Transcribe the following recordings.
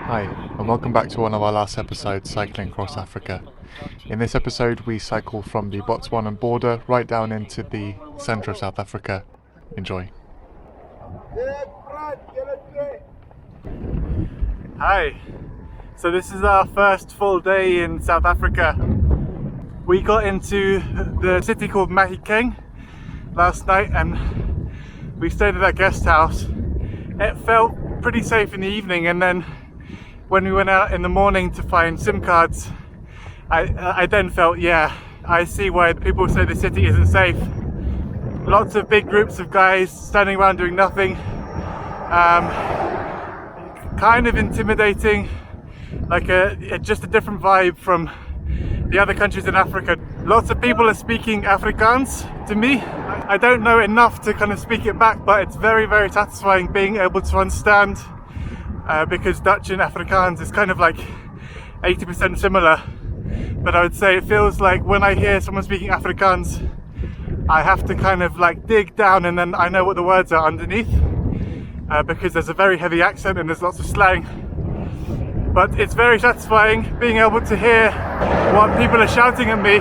Hi, and welcome back to one of our last episodes cycling across Africa. In this episode, we cycle from the Botswana border right down into the centre of South Africa. Enjoy. Hi, so this is our first full day in South Africa. We got into the city called Mahikeng last night and we stayed at a guest house. It felt pretty safe in the evening, and then when we went out in the morning to find SIM cards, I then felt, yeah, I see why people say the city isn't safe. Lots of big groups of guys standing around doing nothing. Kind of intimidating, like just a different vibe from the other countries in Africa. Lots of people are speaking Afrikaans to me. I don't know enough to kind of speak it back, but it's very, very satisfying being able to understand, because Dutch and Afrikaans is kind of like 80% similar. But I would say it feels like when I hear someone speaking Afrikaans, I have to kind of like dig down and then I know what the words are underneath, because there's a very heavy accent and there's lots of slang. But it's very satisfying being able to hear what people are shouting at me.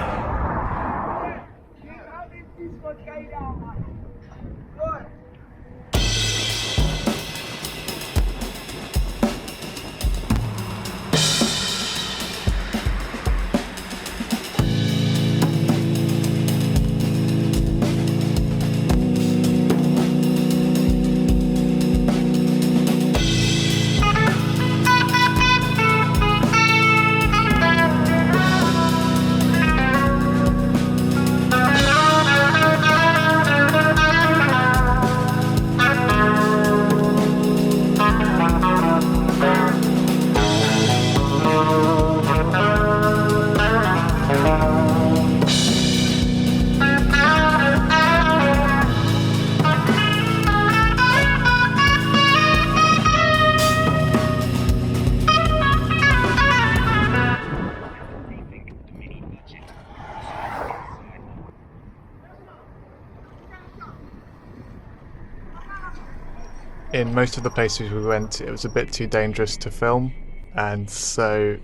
In most of the places we went, it was a bit too dangerous to film, and so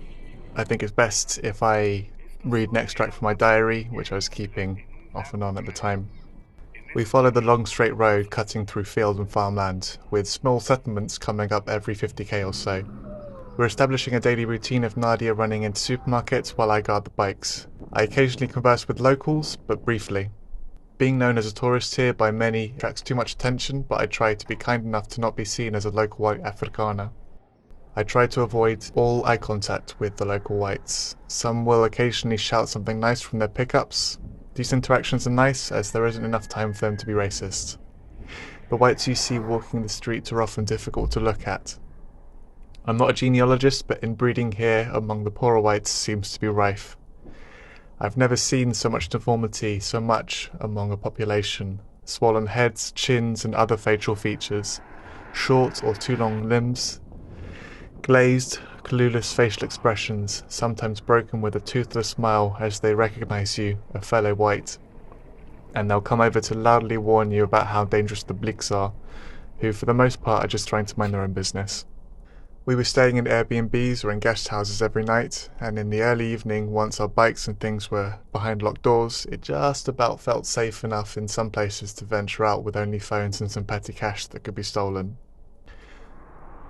I think it's best if I read an extract from my diary, which I was keeping off and on at the time. We followed the long straight road cutting through field and farmland, with small settlements coming up every 50k or so. We're establishing a daily routine of Nadia running into supermarkets while I guard the bikes. I occasionally converse with locals, but briefly. Being known as a tourist here by many attracts too much attention, but I try to be kind enough to not be seen as a local white Afrikaner. I try to avoid all eye contact with the local whites. Some will occasionally shout something nice from their pickups. These interactions are nice as there isn't enough time for them to be racist. The whites you see walking the streets are often difficult to look at. I'm not a genealogist, but inbreeding here among the poorer whites seems to be rife. I've never seen so much deformity so much among a population. Swollen heads, chins and other facial features, short or too long limbs, glazed, clueless facial expressions, sometimes broken with a toothless smile as they recognize you, a fellow white. And they'll come over to loudly warn you about how dangerous the Bliks are, who for the most part are just trying to mind their own business. We were staying in Airbnbs or in guest houses every night, and in the early evening, once our bikes and things were behind locked doors, it just about felt safe enough in some places to venture out with only phones and some petty cash that could be stolen.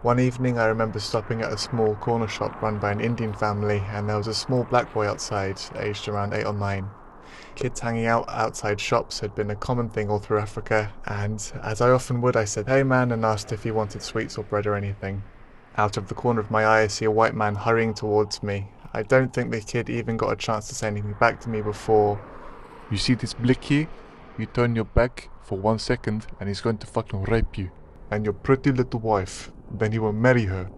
One evening I remember stopping at a small corner shop run by an Indian family, and there was a small black boy outside, aged around 8 or 9. Kids hanging out outside shops had been a common thing all through Africa, and as I often would, I said, "Hey man," and asked if he wanted sweets or bread or anything. Out of the corner of my eye, I see a white man hurrying towards me. I don't think the kid even got a chance to say anything back to me before. "You see this blick here? You turn your back for 1 second and he's going to fucking rape you. And your pretty little wife. Then he will marry her."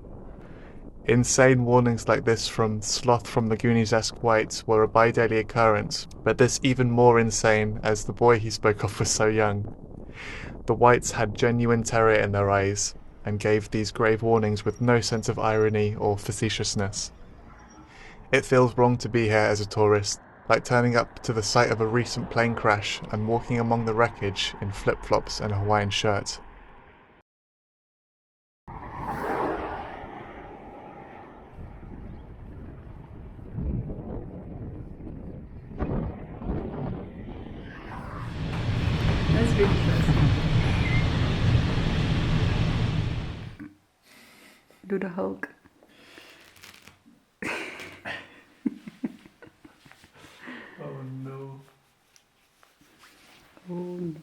Insane warnings like this from Sloth from the Goonies-esque whites were a bi-daily occurrence, but this even more insane as the boy he spoke of was so young. The whites had genuine terror in their eyes, and gave these grave warnings with no sense of irony or facetiousness. It feels wrong to be here as a tourist, like turning up to the site of a recent plane crash and walking among the wreckage in flip-flops and a Hawaiian shirt. Do the Hulk. Oh no. Oh no.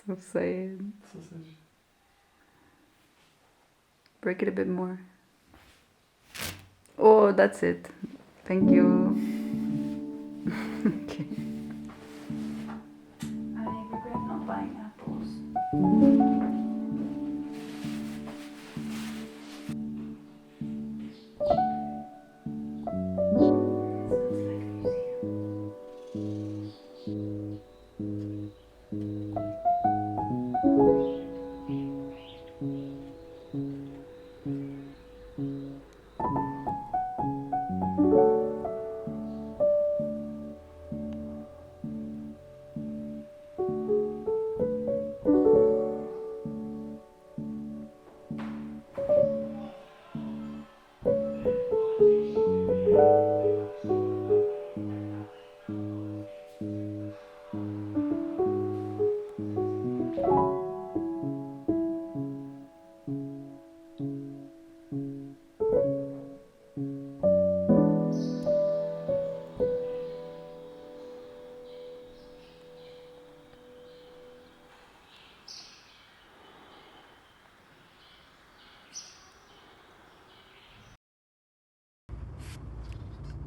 So sad. Sausage. Break it a bit more. Oh, that's it. Thank you. Okay. I regret not buying apples.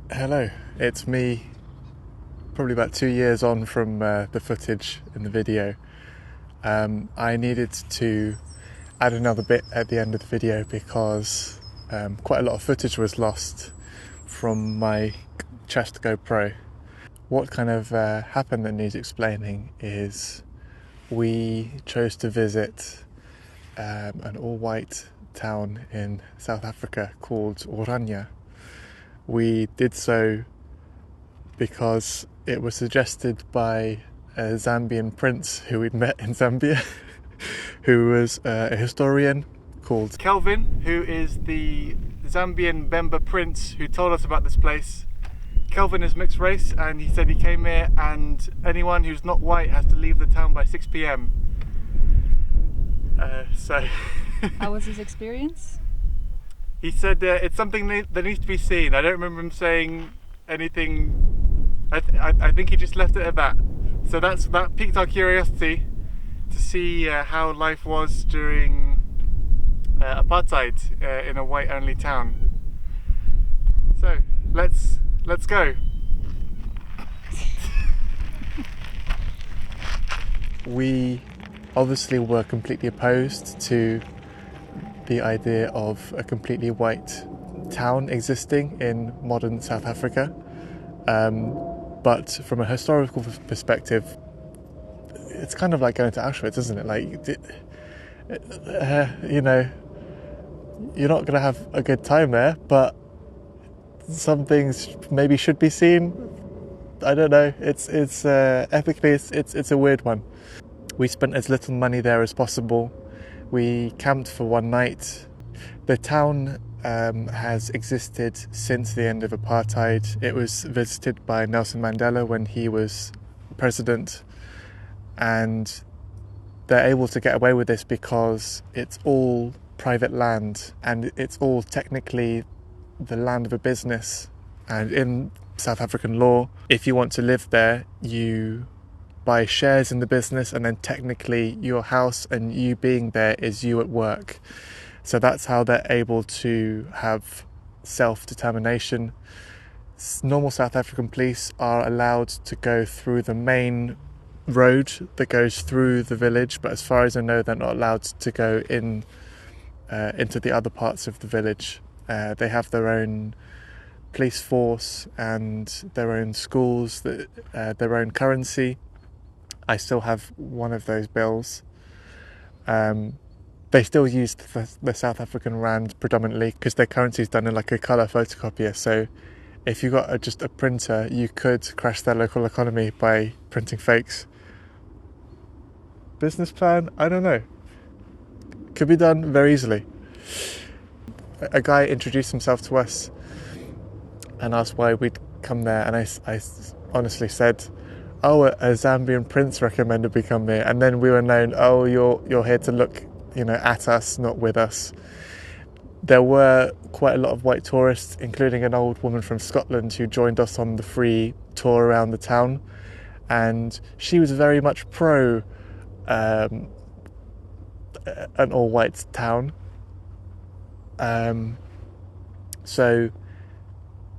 Hello, it's me, probably about 2 years on from the footage in the video. I needed to add another bit at the end of the video because quite a lot of footage was lost from my chest GoPro. What kind of happened that needs explaining is we chose to visit an all-white town in South Africa called Oranje. We did so because it was suggested by a Zambian prince who we'd met in Zambia, who was a historian called Kelvin, who is the Zambian Bemba prince who told us about this place. Kelvin is mixed race, and he said he came here and anyone who's not white has to leave the town by 6 p.m. How was his experience? He said it's something that needs to be seen. I don't remember him saying anything. I think he just left it at that. So that piqued our curiosity to see how life was during apartheid in a white-only town. So let's go. We obviously were completely opposed to the idea of a completely white town existing in modern South Africa. But from a historical perspective, it's kind of like going to Auschwitz, isn't it? Like, you're not going to have a good time there, but some things maybe should be seen. I don't know. It's ethically, it's a weird one. We spent as little money there as possible. We camped for one night. The town has existed since the end of apartheid. It was visited by Nelson Mandela when he was president, and they're able to get away with this because it's all private land and it's all technically the land of a business. And in South African law, if you want to live there, you buy shares in the business, and then technically your house and you being there is you at work. So that's how they're able to have self-determination. Normal South African police are allowed to go through the main road that goes through the village, but as far as I know, they're not allowed to go into the other parts of the village. They have their own police force and their own schools, their own currency. I still have one of those bills. They still use the South African rand predominantly because their currency is done in like a colour photocopier. So if you got just a printer, you could crash their local economy by printing fakes. Business plan? I don't know. Could be done very easily. A guy introduced himself to us and asked why we'd come there, and I honestly said, oh, a Zambian prince recommended we come here, and then we were known, oh, you're here to look, at us, not with us. There were quite a lot of white tourists, including an old woman from Scotland who joined us on the free tour around the town, and she was very much pro an all-white town. So,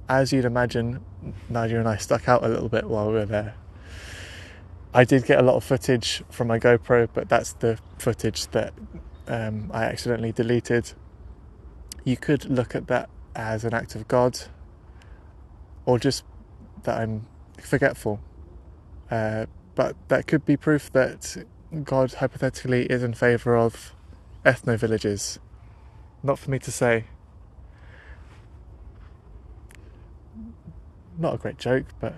as you'd imagine, Nadia and I stuck out a little bit while we were there. I did get a lot of footage from my GoPro, but that's the footage that I accidentally deleted. You could look at that as an act of God, or just that I'm forgetful. But that could be proof that God hypothetically is in favour of ethno-villages. Not for me to say. Not a great joke, but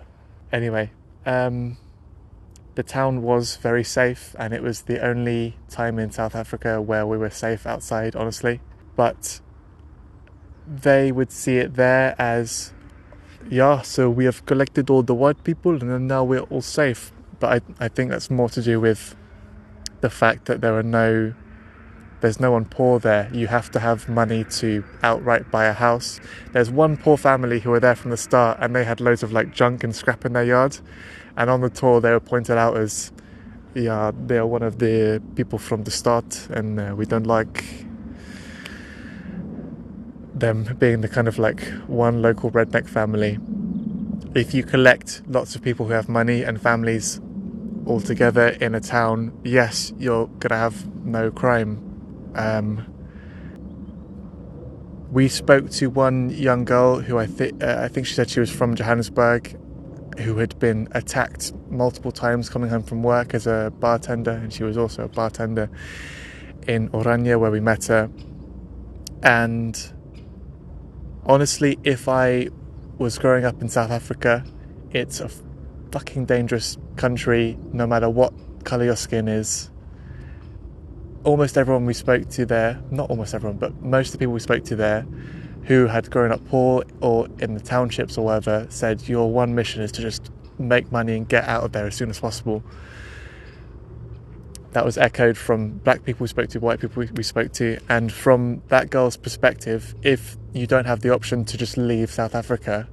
anyway. The town was very safe, and it was the only time in South Africa where we were safe outside, honestly. But they would see it there as, yeah, so we have collected all the white people and then now we're all safe. But I think that's more to do with the fact that there's no one poor there. You have to have money to outright buy a house. There's one poor family who were there from the start, and they had loads of junk and scrap in their yard. And on the tour, they were pointed out as, yeah, they are one of the people from the start, and we don't like them being the kind of one local redneck family. If you collect lots of people who have money and families all together in a town, yes, you're gonna have no crime. We spoke to one young girl who I think she said she was from Johannesburg, who had been attacked multiple times coming home from work as a bartender, and she was also a bartender in Oranje where we met her. And honestly, if I was growing up in South Africa, it's a fucking dangerous country no matter what colour your skin is. Almost everyone we spoke to there, not almost everyone, but most of the people we spoke to there who had grown up poor or in the townships or whatever said your one mission is to just make money and get out of there as soon as possible. That was echoed from black people we spoke to, white people we spoke to, and from that girl's perspective, if you don't have the option to just leave South Africa,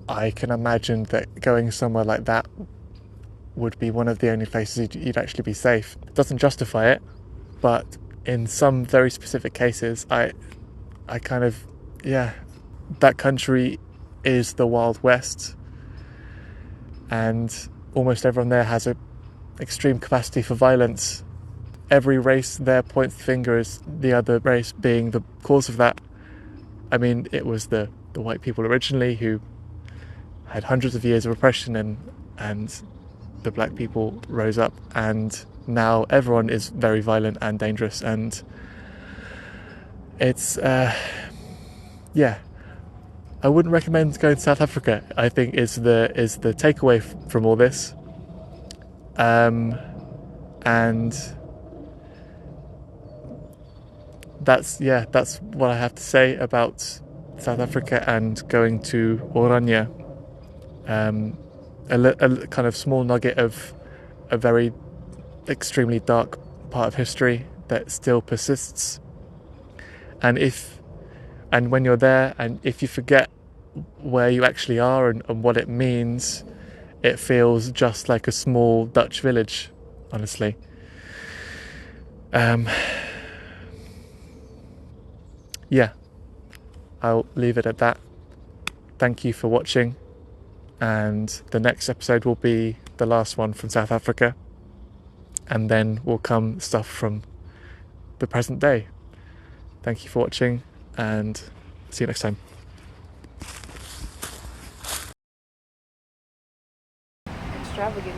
I can imagine that going somewhere like that would be one of the only places you'd actually be safe. It doesn't justify it, but in some very specific cases, I kind of, yeah, that country is the Wild West, and almost everyone there has a extreme capacity for violence. Every race there points the finger as the other race being the cause of that. I mean, it was the white people originally who had hundreds of years of oppression, and the black people rose up, and now everyone is very violent and dangerous, and it's yeah, I wouldn't recommend going to South Africa, I think is the takeaway from all this. And that's what I have to say about South Africa and going to Oranje. A kind of small nugget of a very extremely dark part of history that still persists. And when you're there, and if you forget where you actually are and what it means, it feels just like a small Dutch village, honestly. Yeah, I'll leave it at that. Thank you for watching, and the next episode will be the last one from South Africa, and then will come stuff from the present day. Thank you for watching, and see you next time. Extravagant.